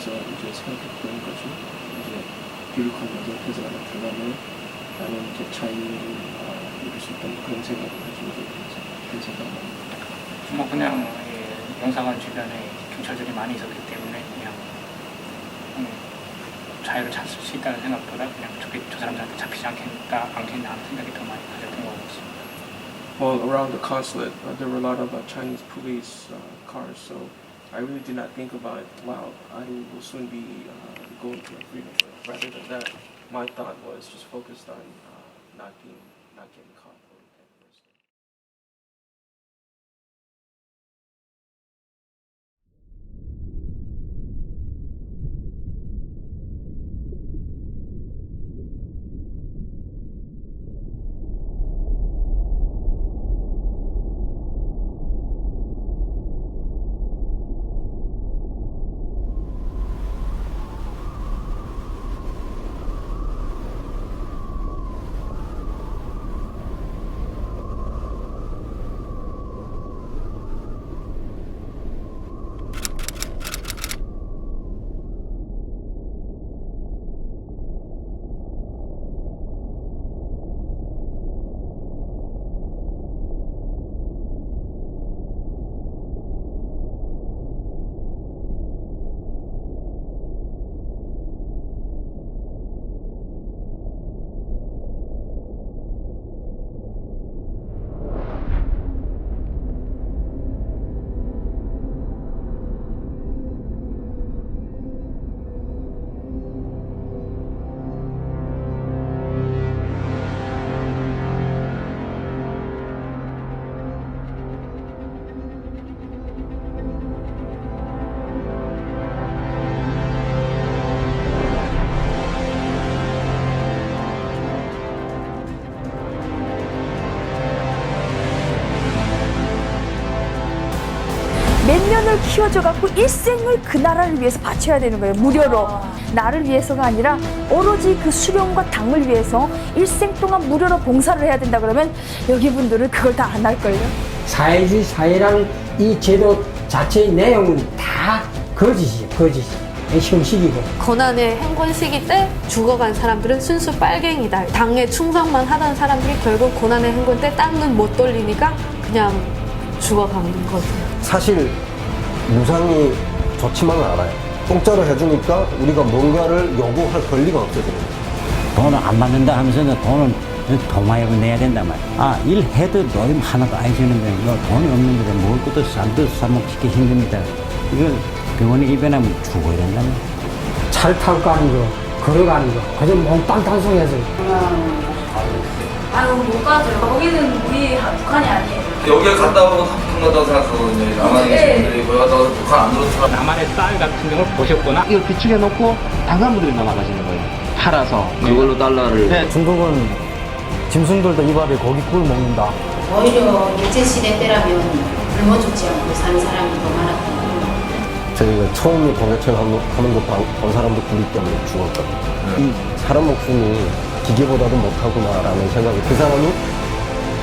대해서 이제 생각했던 것이 이제 비룩한 여자 회사가 나타나면 나는 이제 차이를 이룰 수 있다는 그런 생각을 가지고 회사가 뭐 그냥 영사관 주변에 경찰들이 많이 있었기 때문에 그냥 자유를 찾을 수 있다는 생각보다 그냥 저 사람들한테 잡히지 않겠나 하는 생각이 더 많이 가졌던 것 같습니다. Well, around the consulate, there were a lot of Chinese police cars, so I really did not think about, wow, I will soon be going to freedom. Rather than that, my thought was just focused on not getting caught. 몇 년을 키워줘갖고 일생을 그 나라를 위해서 바쳐야 되는 거예요. 무료로. 나를 위해서가 아니라 오로지 그 수령과 당을 위해서 일생 동안 무료로 봉사를 해야 된다 그러면 여기 분들은 그걸 다 안 할걸요. 사회주의 사회라는 이 제도 자체의 내용은 다 거짓이에요. 거짓. 형식이고. 고난의 행군 시기 때 죽어간 사람들은 순수 빨갱이다. 당에 충성만 하던 사람들이 결국 고난의 행군 때 땅은 못 돌리니까 그냥 죽어가는 거죠. 사실 무상이 좋지만은 않아요. 공짜로 해주니까 우리가 뭔가를 요구할 권리가 없어지는 거예요. 돈을 안 받는다 하면서는 돈은 더 많이 내야 된단 말이야. 일해도 노임 하나도 안 주는데 돈이 없는데 먹을 것도 쌀도 사먹기 힘듭니다. 이걸 병원에 입원하면 죽어야 된다는 거야. 차를 타고 가는 거, 걸어가는 거, 그저 몽땅 단속해서. 아유, 못 가죠. 거기는 우리 북한이 아니에요. 여기를 갔다 오면 북한 간다고 생각하거든요. 남한에 계신 분들이 거기 갔다 와서 북한 안 들어오면 남한의 쌀 같은 경우를 보셨거나 이걸 비축해 놓고 당간부들이 넘어가시는 거예요. 팔아서 그걸로 달러를 중국은 짐승들도 이 밥에 고깃국을 먹는다. 오히려 일제시대 때라면 굶어 죽지 않고 사는 사람이 더 많았던 거예요. 저희가 처음에 동해천 하는 거 본 사람도 굴리 때문에 죽었거든요. 이 사람 목숨이 기계보다도 못하구나라는 생각이, 그 사람이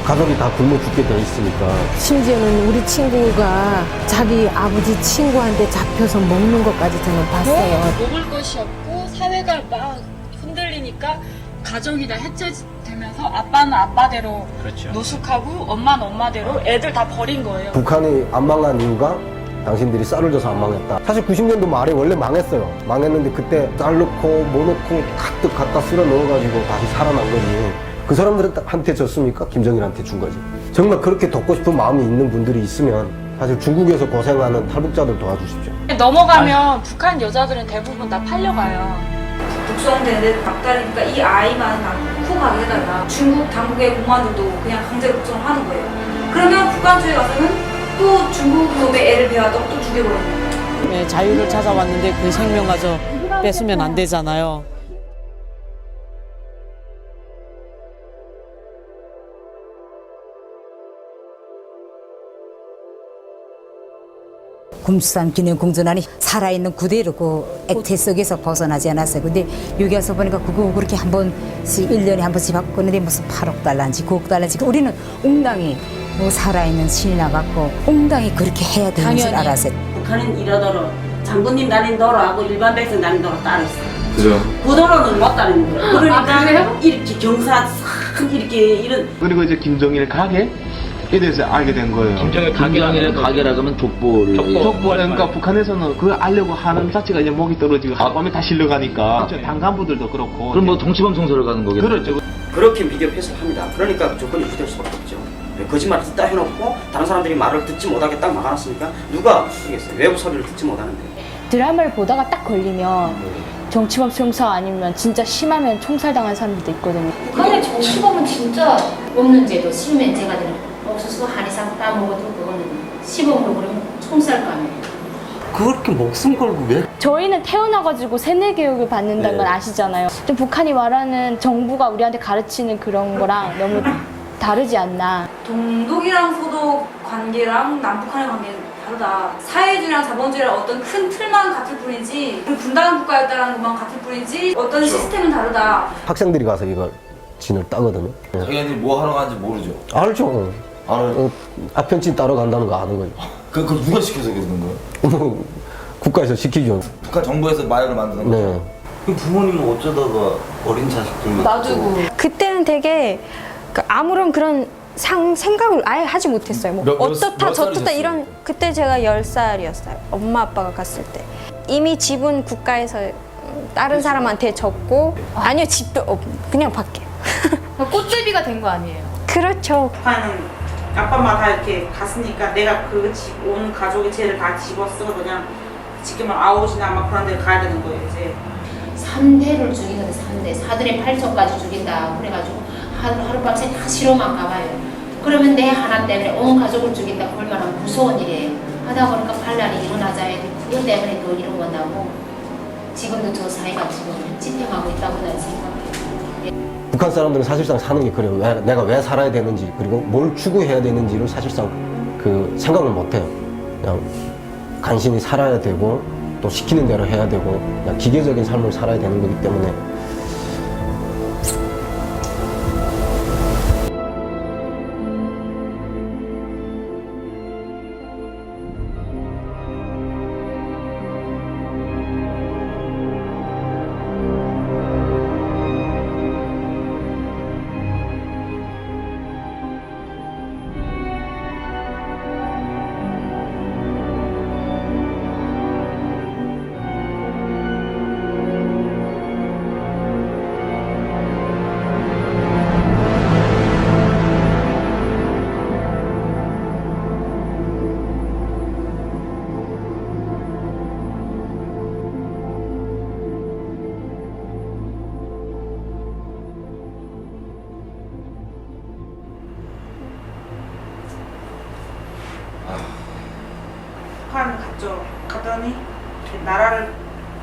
가족이 다 굶어 죽게 돼 있으니까. 심지어는 우리 친구가 자기 아버지 친구한테 잡혀서 먹는 것까지 저는 봤어요. 먹을 것이 없고 사회가 막 흔들리니까 가족이 다 해체되면서 아빠는 아빠대로 그렇죠. 노숙하고 엄마는 엄마대로 애들 다 버린 거예요. 북한이 안 망한 이유가 당신들이 쌀을 줘서 안 망했다. 사실 90년도 말에 원래 망했어요. 망했는데 그때 쌀 넣고 뭐 넣고 가득 갖다 쓸어 넣어가지고 다시 살아난 거지. 그 사람들한테 줬습니까? 김정일한테 준 거지. 정말 그렇게 돕고 싶은 마음이 있는 분들이 있으면 사실 중국에서 고생하는 탈북자들 도와주십시오. 넘어가면 북한 여자들은 대부분 다 팔려가요. 북송되는데 막다르니까 이 아이만 쿵하게 해달라. 중국 당국의 공안들도 그냥 강제로 북송을 하는 거예요. 그러면 북한주에 가서는 또 중국 놈의 애를 배워도 또 죽여버려요. 네, 자유를 찾아왔는데 그 생명마저 뺏으면 안 되잖아요. 굼산 기념공전안이 살아있는 그대로 그 액체 속에서 벗어나지 않았어요. 근데 여기 와서 보니까 그거 그렇게 한 번씩 1년에 한 번씩 바꾸는데 무슨 8억 달러인지 9억 달러인지 우리는 옹당이 뭐 살아있는 신이나 갖고 옹당이 그렇게 해야 되는 줄 알았어요. 북한은 이러더러 장군님 다닌 도로하고 일반 백성 다닌 도로 따로 있어요. 그죠. 그 도로는 못 다니는 거예요. 그러니까 그래요? 이렇게 경사 싹 이렇게 이런. 그리고 이제 김정일 가게에 대해서 알게 된 거예요. 김정일 가게라 그러면 족보를. 그러니까 북한에서는 그걸 알려고 하는 자체가 이제 목이 떨어지고 하밤에 다 실려가니까. 당 간부들도 그렇고. 그럼 뭐 정치방송소를 가는 거겠네요. 그렇죠. 그렇게 비디오 패스를 합니다. 그러니까 조건이 유지될 수밖에 없죠. 거짓말을 듣다 해놓고 다른 사람들이 말을 듣지 못하게 딱 막아놨으니까 누가 하겠어요. 외부 소리를 듣지 못하는데. 드라마를 보다가 딱 걸리면 정치범 총사 아니면 진짜 심하면 총살당한 사람들도 있거든요. 북한의 정치범은 진짜 없는데도 심면 제가 들은 옥수수 한 이상 따먹어도 그거는 시범으로 그러면 총살감이에요. 그렇게 목숨 걸고 왜? 저희는 태어나가지고 세뇌 교육을 받는다는 건 아시잖아요. 좀 북한이 말하는 정부가 우리한테 가르치는 그런 거랑 너무 다르지 않나. 동독이랑 소독 관계랑 남북한의 관계는 다르다. 사회주의랑 자본주의랑 어떤 큰 틀만 같을 뿐이지 분단한 국가였다는 것만 같을 뿐이지 어떤 시스템은 다르다. 학생들이 가서 이걸 진을 따거든요. 자기네들이 뭐 하러 가는지 모르죠. 알죠. 알아요. 아편진 따러 간다는 거 아는 거예요. 그걸 누가 시켜서 그러는 거예요? 국가에서 시키죠. 북한 정부에서 마약을 만드는 거죠? 네. 그럼 부모님은 어쩌다가 어린 자식들만 놔두고. 그때는 되게 아무런 그런 생각을 아예 하지 못했어요. 뭐 어떻다 저떻다 이런. 그때 제가 10살이었어요. 엄마 아빠가 갔을 때. 이미 집은 국가에서 다른 사람한테 졌고 아니요 집도 그냥 밖에. 꽃제비가 된 거 아니에요? 그렇죠. 북한은 아빠 엄마 다 이렇게 갔으니까 내가 그 집 온 가족의 죄를 다 집어쓰고 그냥 지금 아웃이나 막 그런 데 가야 되는 거예요 이제. 3대를 죽이는데 3대, 사들의 8손까지 죽인다. 그래가지고 하루밤새 다 실험한 가봐요. 그러면 내 하나 때문에 온 가족을 죽인다. 얼마나 무서운 일이에요. 하다 보니까 반란이 일어나자야 돼. 그것 때문에 더 이런 건다고. 지금도 저 사이가 지금 집행하고 있다고 나는 생각해요. 북한 사람들은 사실상 사는 게 그래요. 내가 왜 살아야 되는지 그리고 뭘 추구해야 되는지를 사실상 그 생각을 못 해요. 그냥 간신히 살아야 되고 또 시키는 대로 해야 되고 그냥 기계적인 삶을 살아야 되는 거기 때문에 북한 갔죠. 갔더니 나라를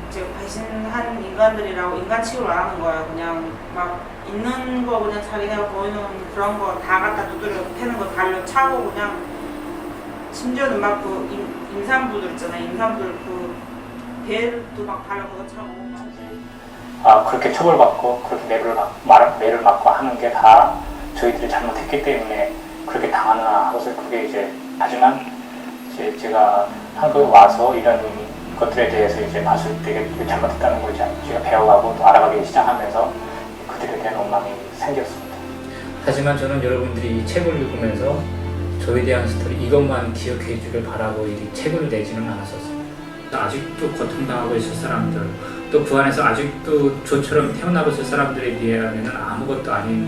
이제 배신한 인간들이라고 인간 취급을 안 하는 거예요. 그냥 막 있는 거 그냥 자기네가 보이는 그런 거 다 갖다 두드려 패는 거 발로 차고 그냥 심지어는 막 그 임산부들 있잖아요. 임산부들 그 배도 막 발로 걷어 차고. 그렇게 처벌받고 그렇게 매를 맞고 하는 게 다 저희들이 잘못했기 때문에 그렇게 당하나 하고서 그게 이제 하지만 이제 제가 한국에 와서 이런 것들에 대해서 이제 봤을 때 잘못했다는 걸 제가 배워가고 또 알아가기 시작하면서 그들에 대한 원망이 생겼습니다. 하지만 저는 여러분들이 이 책을 읽으면서 저에 대한 스토리 이것만 기억해 주길 바라고 이 책을 내지는 않았었어요. 아직도 고통당하고 있을 사람들 또 그 안에서 아직도 저처럼 태어나고 있을 사람들에 비하면 아무것도 아닌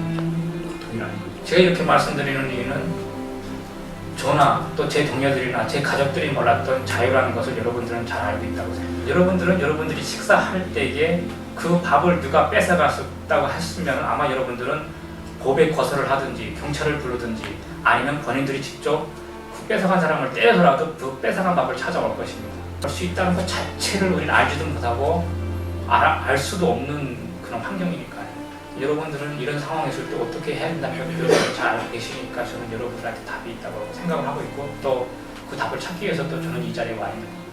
고통이라는 거죠. 제가 이렇게 말씀드리는 이유는 저나 또 제 동료들이나 제 가족들이 몰랐던 자유라는 것을 여러분들은 잘 알고 있다고 생각해요. 여러분들은 여러분들이 식사할 때에 그 밥을 누가 뺏어갔다고 했으면 아마 여러분들은 법에 고소를 하든지 경찰을 부르든지 아니면 본인들이 직접 그 뺏어간 사람을 때려서라도 그 뺏어간 밥을 찾아올 것입니다. 할 수 있다는 것 자체를 우리는 알지도 못하고 알 수도 없는 그런 환경이니까요. 여러분들은 이런 상황에 있을 때 어떻게 해야 된다는 걸 잘 알고 계시니까 저는 여러분들한테 답이 있다고 생각을 하고 있고 또 그 답을 찾기 위해서 또 저는 이 자리에 와 있는 겁니다.